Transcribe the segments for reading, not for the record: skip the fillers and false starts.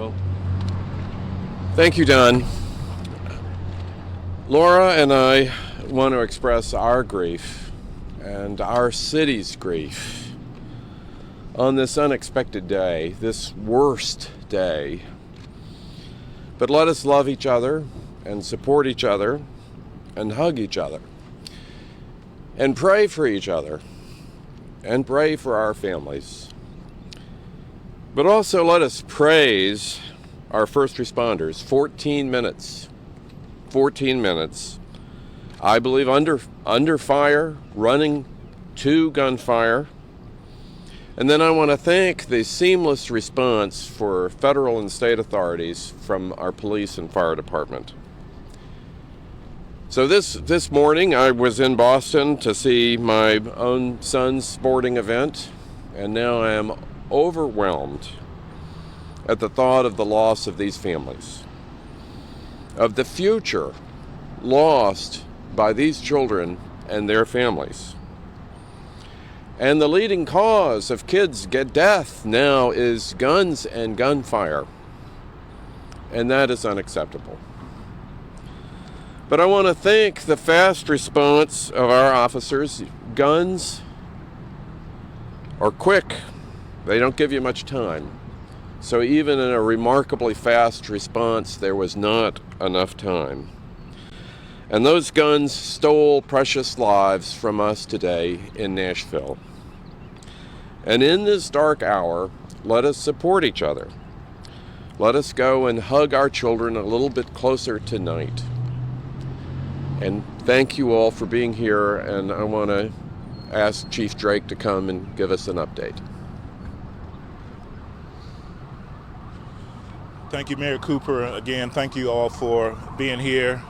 Nashville. Thank you, Don. Laura and I want to express our grief and our city's grief on this unexpected day, this worst day. But let us love each other and support each other and hug each other and pray for each other and pray for our families. But also let us praise our first responders. 14 minutes, I believe under fire, running to gunfire. And then I want to thank the seamless response for federal and state authorities from our police and fire department. So this morning I was in Boston to see my own son's sporting event, and now I am overwhelmed at the thought of the loss of these families, of the future lost by these children and their families. And the leading cause of kids' death now is guns and gunfire, and that is unacceptable. But I want to thank the fast response of our officers. Guns are quick. They don't give you much time. So even in a remarkably fast response, there was not enough time. And those guns stole precious lives from us today in Nashville. And in this dark hour, let us support each other. Let us go and hug our children a little bit closer tonight. And thank you all for being here, and I want to ask Chief Drake to come and give us an update. Thank you, Mayor Cooper. Again, thank you all for being here.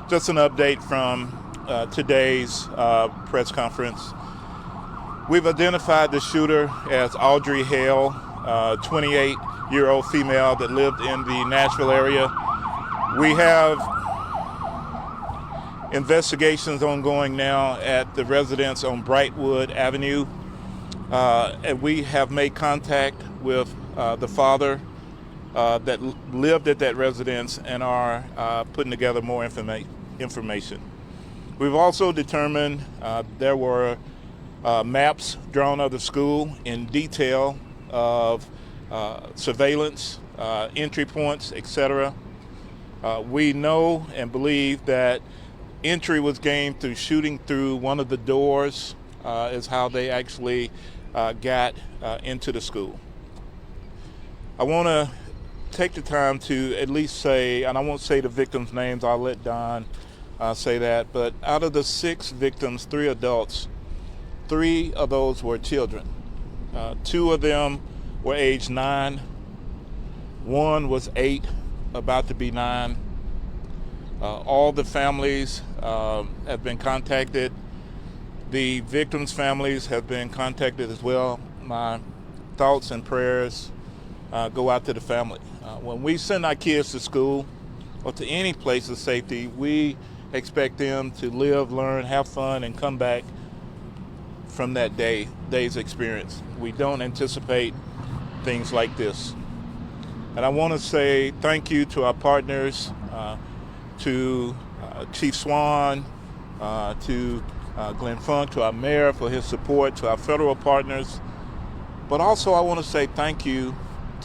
Just an update from today's press conference. We've identified the shooter as Audrey Hale, 28-year-old female that lived in the Nashville area. We have investigations ongoing now at the residence on Brentwood Avenue, and we have made contact with the father that lived at that residence and are putting together more information. We've also determined there were maps drawn of the school in detail of surveillance, entry points, etc. We know and believe that entry was gained through shooting through one of the doors is how they actually got into the school. I want to take the time to at least say, and I won't say the victims' names, I'll let Don say that, but out of the 6 victims, 3 adults, 3 of those were children. 2 of them were age 9, 1 was 8, about to be 9. All the families have been contacted. The victims' families have been contacted as well. My thoughts and prayers go out to the family. When we send our kids to school or to any place of safety, we expect them to live, learn, have fun, and come back from that day's experience. We don't anticipate things like this. And I want to say thank you to our partners, to Chief Swan, to Glenn Funk, to our mayor for his support, to our federal partners. But also I want to say thank you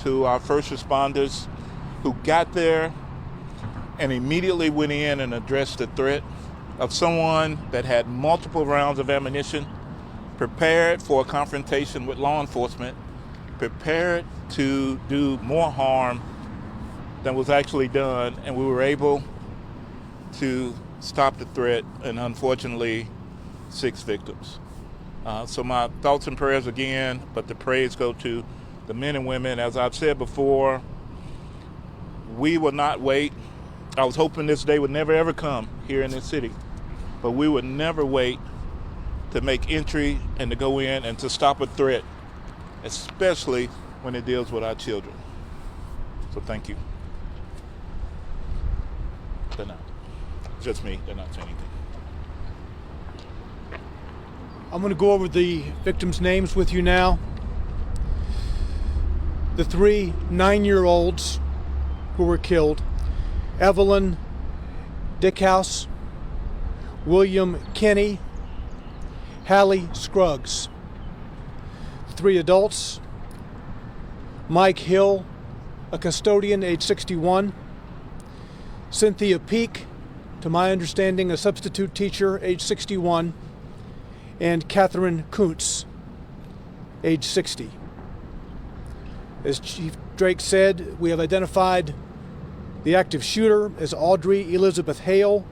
to our first responders who got there and immediately went in and addressed the threat of someone that had multiple rounds of ammunition, prepared for a confrontation with law enforcement, prepared to do more harm than was actually done, and we were able to stop the threat, and unfortunately 6 victims. So my thoughts and prayers again, but the praise go to the men and women. As I've said before, we will not wait. I was hoping this day would never ever come here in this city, but we would never wait to make entry and to go in and to stop a threat, especially when it deals with our children. So thank you. They're not. Just me, they're not saying anything. I'm going to go over the victims' names with you now. the 3 9-year-olds who were killed: Evelyn Dickhouse, William Kenny, Hallie Scruggs. The 3 adults: Mike Hill, a custodian, age 61; Cynthia Peak, to my understanding, a substitute teacher, age 61; and Catherine Kuntz, age 60. As Chief Drake said, we have identified the active shooter as Audrey Elizabeth Hale,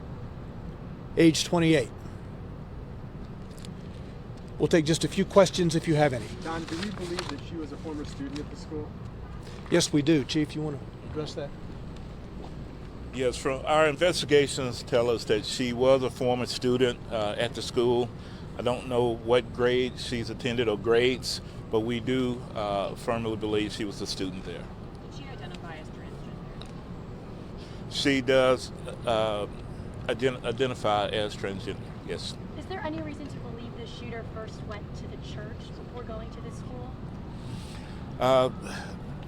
age 28. We'll take just a few questions if you have any. Don, do you believe that she was a former student at the school? Yes, we do. Chief, you want to address that? Yes, from our investigations tell us that she was a former student at the school. I don't know what grade she's attended or grades, but we do firmly believe she was a student there. Did she identify as transgender? She does identify as transgender, yes. Is there any reason to believe the shooter first went to the church before going to the school?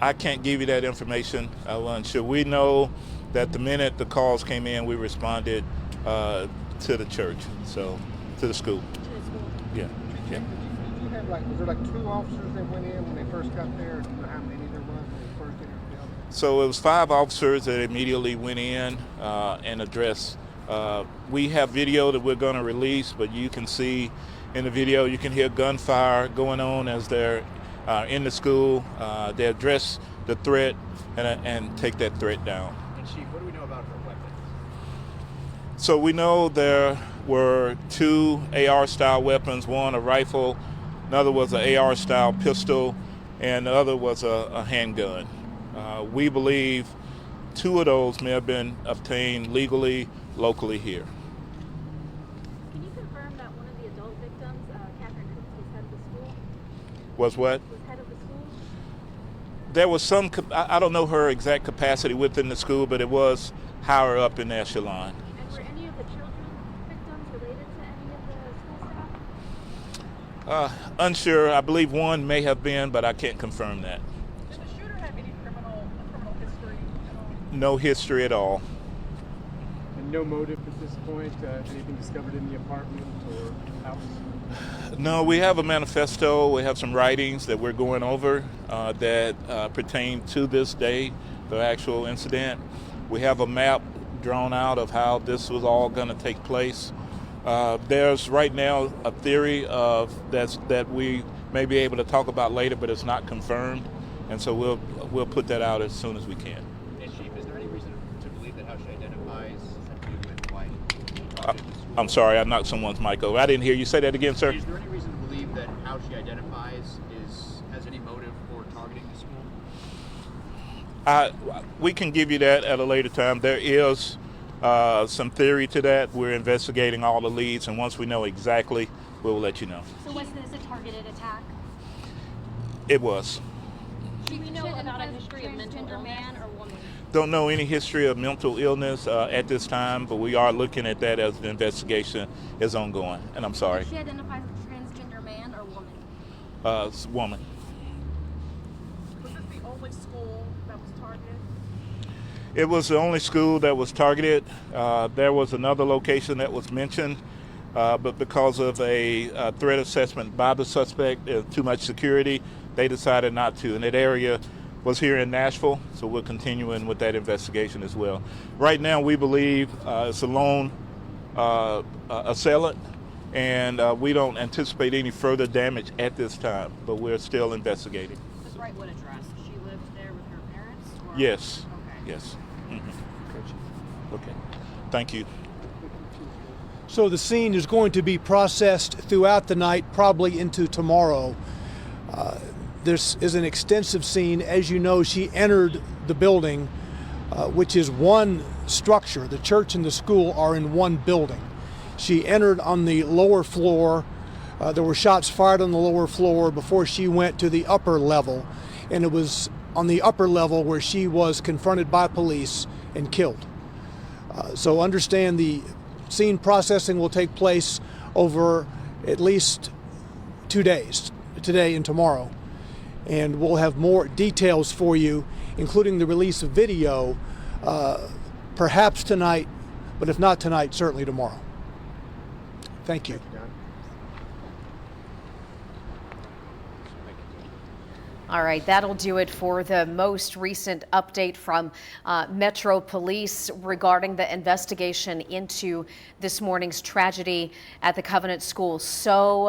I can't give you that information. Unsure. We know that the minute the calls came in, we responded to the church, so to the school. To the school. Yeah. Yeah. Did you have was there 2 officers that went in when they first got there? Do you know how many there was when they first interviewed? So it was 5 officers that immediately went in and addressed. We have video that we're going to release, but you can see in the video, you can hear gunfire going on as they're in the school. They address the threat and take that threat down. And Chief, what do we know about her weapons? So we know there were 2 AR-style weapons, one a rifle, another was an AR-style pistol, and the other was a handgun. We believe 2 of those may have been obtained legally, locally here. Can you confirm that one of the adult victims, Catherine Cooks, was head of the school? Was what? Was head of the school? There was some, I don't know her exact capacity within the school, but it was higher up in the echelon. And were any of the children victims related to any of the school staff? Unsure. I believe one may have been, but I can't confirm that. Did the shooter have any criminal history at all? No history at all. And no motive at this point? Anything discovered in the apartment or house? No, we have a manifesto. We have some writings that we're going over that pertain to this day, the actual incident. We have a map drawn out of how this was all going to take place. There's right now a theory of that we may be able to talk about later, but it's not confirmed, and so we'll put that out as soon as we can. And Chief, is there any reason to believe that how she identifies with white? I'm sorry, I knocked someone's mic over. I didn't hear you. Say that again, sir. Is there any reason to believe that how she identifies has any motive for targeting the school? We can give you that at a later time. There is some theory to that. We're investigating all the leads, and once we know exactly, we'll let you know. So was this a targeted attack? It was. Do we know about a history of mental illness? Man or woman? Don't know any history of mental illness at this time, but we are looking at that as the investigation is ongoing. And I'm sorry. Did she identify as a transgender man or woman? Woman. Was this the only school that was targeted? It was the only school that was targeted. There was another location that was mentioned, but because of a threat assessment by the suspect, too much security, they decided not to. And that area was here in Nashville, so we're continuing with that investigation as well. Right now, we believe it's a lone assailant, and we don't anticipate any further damage at this time, but we're still investigating. This Brentwood address, she lived there with her parents? Or? Yes. Okay. Yes. Mm-hmm. Okay. Thank you. So the scene is going to be processed throughout the night, probably into tomorrow. This is an extensive scene. As you know, she entered the building, which is one structure. The church and the school are in one building. She entered on the lower floor. There were shots fired on the lower floor before she went to the upper level. And it was on the upper level where she was confronted by police and killed. So understand the scene processing will take place over at least 2 days, today and tomorrow. and we'll have more details for you, including the release of video, perhaps tonight, but if not tonight, certainly tomorrow. Thank you. All right, that'll do it for the most recent update from Metro Police regarding the investigation into this morning's tragedy at the Covenant School. So